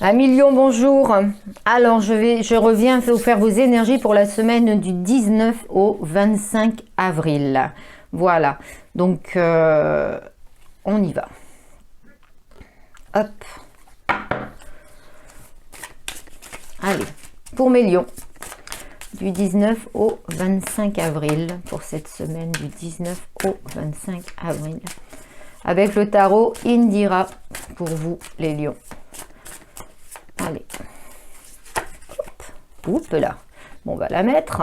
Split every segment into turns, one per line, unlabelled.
Un million, bonjour. Alors, je reviens vous faire vos énergies pour la semaine du 19 au 25 avril. Voilà. Donc, on y va. Hop. Allez, pour mes lions, du 19 au 25 avril, pour cette semaine du 19 au 25 avril. Avec le tarot Indira pour vous, les lions. Allez. Oups là. Bon, on va la mettre.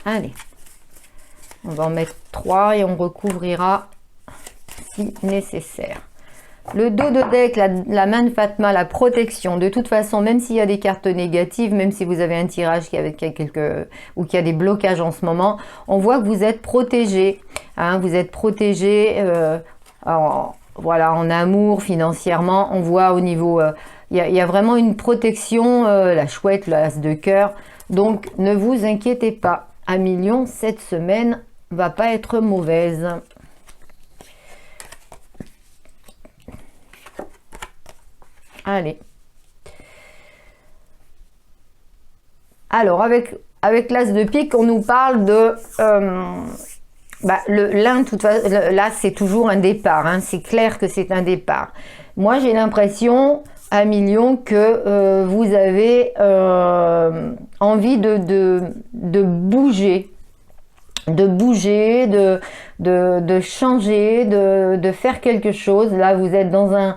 Allez. On va en mettre 3 et on recouvrira si nécessaire. Le dos de deck, la main de Fatma, la protection. De toute façon, même s'il y a des cartes négatives, même si vous avez un tirage qui a ou qui a des blocages en ce moment, on voit que vous êtes protégé. Hein, vous êtes protégé voilà, en amour, financièrement. On voit au niveau... Il y a vraiment une protection, la chouette, l'as de cœur. Donc, ne vous inquiétez pas. Un million, cette semaine va pas être mauvaise. Allez. Alors, avec l'as de pique, on nous parle de... l'un, toute façon, là, c'est toujours un départ. Hein, c'est clair que c'est un départ. Moi, j'ai l'impression, un million, que vous avez envie de bouger. De bouger, de changer, de faire quelque chose. Là, vous êtes dans un...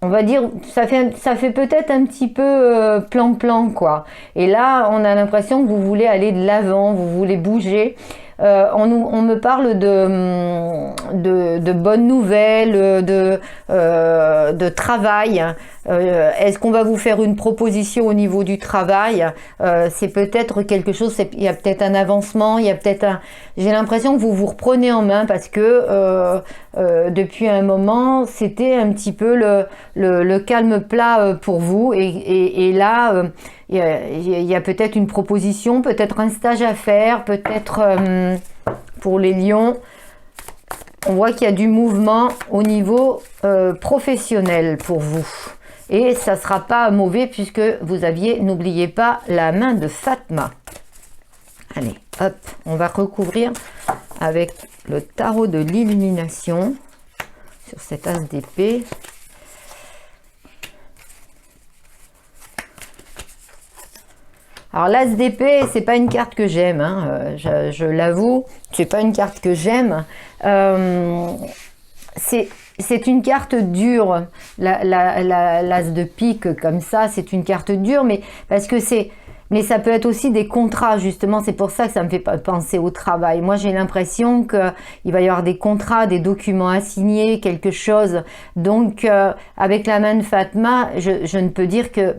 on va dire, ça fait peut-être un petit peu plan-plan, quoi. Et là, on a l'impression que vous voulez aller de l'avant, vous voulez bouger. On me parle de bonnes nouvelles, de travail. Est-ce qu'on va vous faire une proposition au niveau du travail? C'est peut-être quelque chose, il y a peut-être un avancement, il y a peut-être j'ai l'impression que vous vous reprenez en main parce que depuis un moment, c'était un petit peu le calme plat pour vous. Et là, il y a peut-être une proposition, peut-être un stage à faire, peut-être pour les lions. On voit qu'il y a du mouvement au niveau professionnel pour vous. Et ça ne sera pas mauvais puisque vous aviez, n'oubliez pas, la main de Fatma. Allez, hop, on va recouvrir avec le tarot de l'illumination sur cet as d'épée. Alors l'as d'épée, c'est pas une carte que j'aime, hein, je l'avoue, c'est pas une carte que j'aime. C'est une carte dure, l'as de pique comme ça, c'est une carte dure, mais parce que mais ça peut être aussi des contrats, justement, c'est pour ça que ça me fait penser au travail. Moi, j'ai l'impression qu'il va y avoir des contrats, des documents à signer, quelque chose. Donc, avec la main de Fatma, je ne peux dire que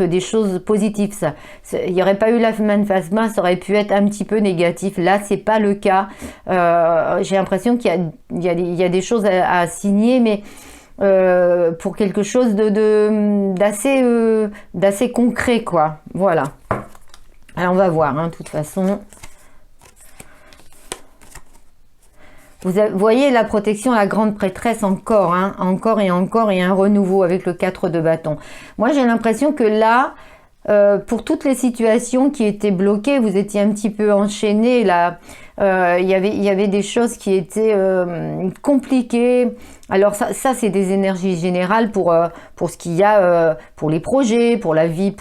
des choses positives. Il n'y aurait pas eu la main de Fatma, ça aurait pu être un petit peu négatif. Là, c'est pas le cas. J'ai l'impression qu'il y a des choses à signer, mais pour quelque chose d'assez concret, quoi. Voilà. Alors, on va voir, hein, de toute façon. Vous voyez la protection, la grande prêtresse encore, hein, encore et encore, et un renouveau avec le 4 de bâton. Moi, j'ai l'impression que là, pour toutes les situations qui étaient bloquées, vous étiez un petit peu enchaînés. Là, il y avait des choses qui étaient compliquées. Alors ça c'est des énergies générales pour ce qu'il y a pour les projets, pour la vie,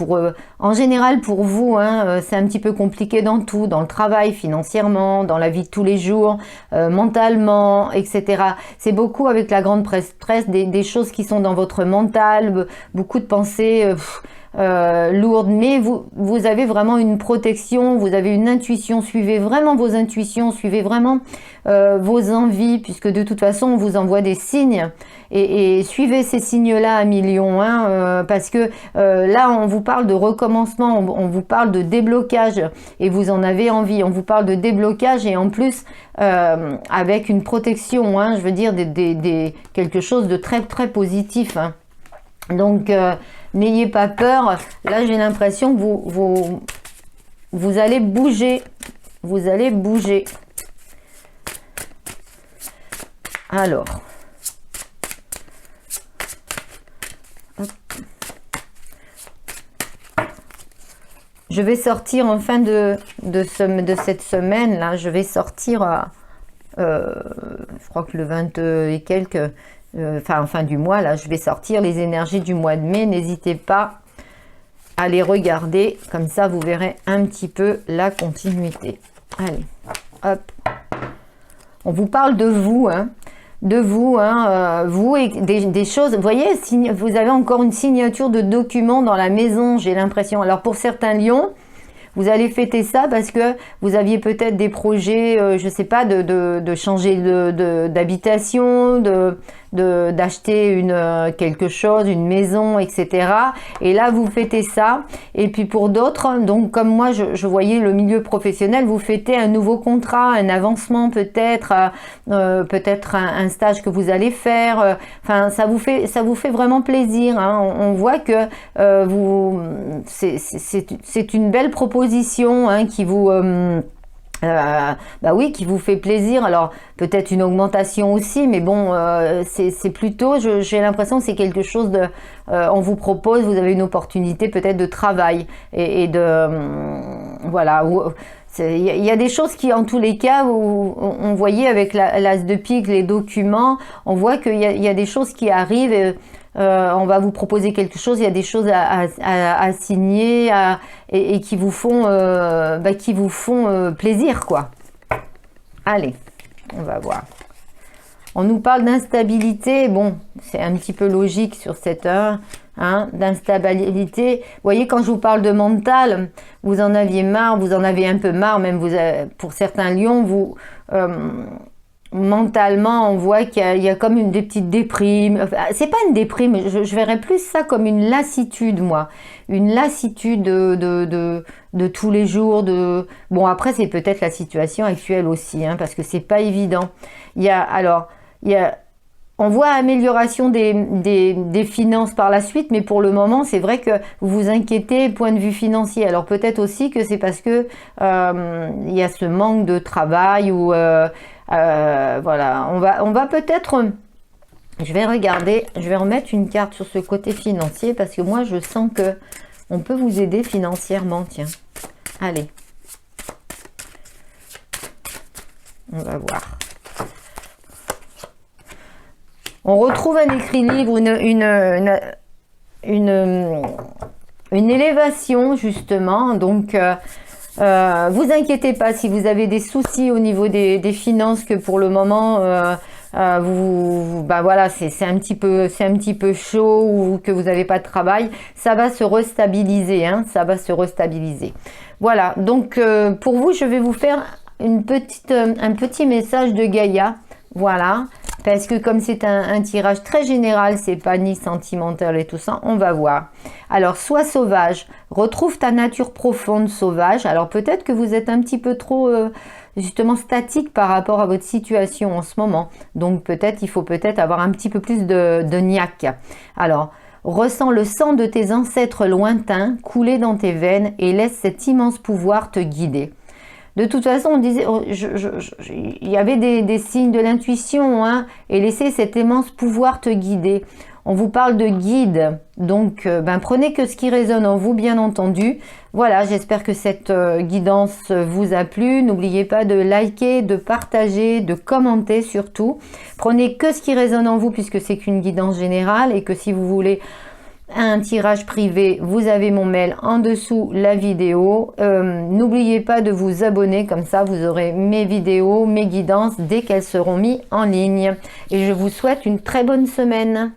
en général pour vous, hein, c'est un petit peu compliqué dans tout, dans le travail, financièrement, dans la vie de tous les jours, mentalement, etc. C'est beaucoup avec la grande presse des choses qui sont dans votre mental, beaucoup de pensées lourdes, mais vous avez vraiment une protection, vous avez une intuition, suivez vraiment vos intuitions, suivez vraiment vos envies, puisque de toute façon on vous envoie des signes, et suivez ces signes-là à millions, hein, parce que là on vous parle de recommencement, on vous parle de déblocage, et vous en avez envie, on vous parle de déblocage, et en plus avec une protection, hein, je veux dire quelque chose de très très positif, hein. Donc n'ayez pas peur. Là j'ai l'impression que vous allez bouger, vous allez bouger. Alors, hop. Je vais sortir en fin de cette semaine, là, je vais sortir, je crois que le 20 et quelques, en fin du mois, là, je vais sortir les énergies du mois de mai. N'hésitez pas à les regarder, comme ça vous verrez un petit peu la continuité. Allez, hop. On vous parle de vous, hein. De vous, hein, vous et des choses. Vous voyez, vous avez encore une signature de document dans la maison, j'ai l'impression. Alors pour certains lions, vous allez fêter ça parce que vous aviez peut-être des projets, je ne sais pas, de changer d'habitation, d'acheter quelque chose, une maison, etc. Et là, vous fêtez ça. Et puis pour d'autres, donc comme moi, je voyais le milieu professionnel, vous fêtez un nouveau contrat, un avancement peut-être, peut-être un stage que vous allez faire. Enfin, ça vous fait vraiment plaisir, hein. On voit que c'est une belle proposition, hein, qui vous bah oui, qui vous fait plaisir. Alors peut-être une augmentation aussi, mais bon, c'est plutôt, j'ai l'impression que c'est quelque chose de, on vous propose, vous avez une opportunité peut-être de travail et voilà. Il y a des choses qui, en tous les cas, où on voyait avec l'as de pique, les documents, on voit qu'il y a des choses qui arrivent. On va vous proposer quelque chose, il y a des choses à signer et qui vous font, plaisir, quoi. Allez, on va voir. On nous parle d'instabilité. Bon, c'est un petit peu logique sur cette heure, hein, d'instabilité. Vous voyez, quand je vous parle de mental, vous en aviez marre, vous en avez un peu marre, même pour certains lions, vous... mentalement, on voit qu'il y a comme des petites déprimes. Enfin, c'est pas une déprime, je verrais plus ça comme une lassitude, moi. Une lassitude de tous les jours. Bon, après, c'est peut-être la situation actuelle aussi, hein, parce que c'est pas évident. On voit amélioration des finances par la suite, mais pour le moment, c'est vrai que vous vous inquiétez point de vue financier. Alors peut-être aussi que c'est parce que il y a ce manque de travail ou voilà. On va peut-être... Je vais regarder, je vais remettre une carte sur ce côté financier parce que moi, je sens que on peut vous aider financièrement. Tiens, allez. On va voir. On retrouve un écrit-livre, une élévation, justement. Donc, vous inquiétez pas si vous avez des soucis au niveau des finances, que pour le moment, bah voilà, c'est un petit peu chaud ou que vous n'avez pas de travail. Ça va se restabiliser, hein, ça va se restabiliser. Voilà, donc pour vous, je vais vous faire un petit message de Gaïa. Voilà, parce que comme c'est un tirage très général, c'est pas ni sentimental et tout ça, on va voir. Alors, sois sauvage, retrouve ta nature profonde sauvage. Alors peut-être que vous êtes un petit peu trop justement statique par rapport à votre situation en ce moment. Donc peut-être, il faut peut-être avoir un petit peu plus de niaque. Alors, ressens le sang de tes ancêtres lointains couler dans tes veines et laisse cet immense pouvoir te guider. De toute façon, on disait, il y avait des signes de l'intuition, hein, et laissez cet immense pouvoir te guider. On vous parle de guide, donc prenez que ce qui résonne en vous, bien entendu. Voilà, j'espère que cette guidance vous a plu. N'oubliez pas de liker, de partager, de commenter surtout. Prenez que ce qui résonne en vous, puisque c'est qu'une guidance générale, et que si vous voulez un tirage privé, vous avez mon mail en dessous la vidéo. N'oubliez pas de vous abonner, comme ça vous aurez mes vidéos, mes guidances dès qu'elles seront mises en ligne. Et je vous souhaite une très bonne semaine.